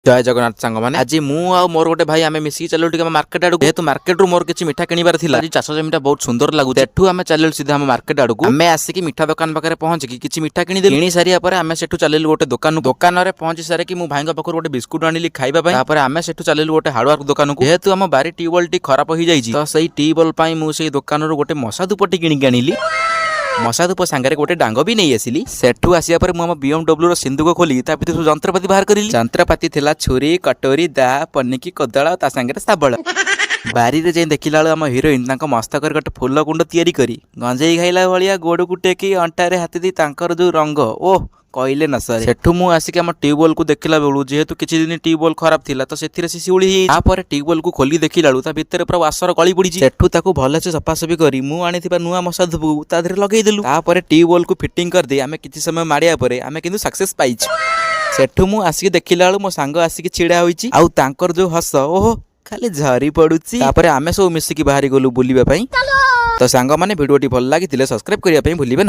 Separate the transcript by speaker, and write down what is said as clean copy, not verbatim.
Speaker 1: जय जगन्नाथ सांग मैंने आज मु मोर गोटे भाई आम मिसिक चलो मार्केट आड़ जेहतु मार्केट रू मोर किसी मिठा किणवार था आज चाष जमीटा बहुत सुंदर लगू सेठू आम चल सीधा आम मार्केट आड़ को आम आसिक मिठा दुकान पाखे पहुंची किसी मिठा किणीदे किणी सारा आम सेठू चलू गोटे दुकान में पहुंची सारे मु भाई पाखर गोटे बिस्कुट आनिली खाइबा आम सेठू चलू गोटे हार्डवेयर दुकान को जेहतु आम बारी ट्यूबवेल टी खराब हो जाए तो सही ट्यूबवेल मुझे दुकान गोटे मशा धूपटी किणिक आनिली मशा धूप सांगे गोटे डांग भी नहीं आसिली सेठू आसिया पर मु BMW सिंधुक खोली भर जंत्रपाति बाहर करी जंत्रपाति थिला छुरी कटोरी दा पनिकी कोदाल ता सांगे साबळ बारी रे जे देखिला आम हिरोइन तांको मस्तक गोटे फूल कुंड तैयारी करी गंजेई खाइला भलिया गोड़ को टेकी अंटारे हाथी दी तांकर जो रंग ओह कहले न सर सेठू मु आसिक आम ट्यूबवेल को देखला बेलू जेहेतु किछि दिन ट्यूबवेल खराब थिला तो सेथिरे से सिउली ही तापर ट्यूबवेल को खोली देखिला ता भितर पूरा वासर गली पड़ी सेठू ताको भले से सफासफी करी मु आनिथिबा नुआ मशा धूप ता धरे लगेई देलु तापर ट्यूबवेल को फिटिंग कर दे आमे किछि समय मारिया परे आमे किंतु सक्सेस पाइछ सेठू मु आसिक देखिला मो सांग आसिक छिड़ा होईची आउ तांकर जो हस ओहो खाली झरी पडुची तापर आमे सब मिसिकी बाहरी गलु बुलिबा पई तो सांग माने वीडियोटी भल लागितिले सब्सक्राइब करिया पई भूलिबे नाही।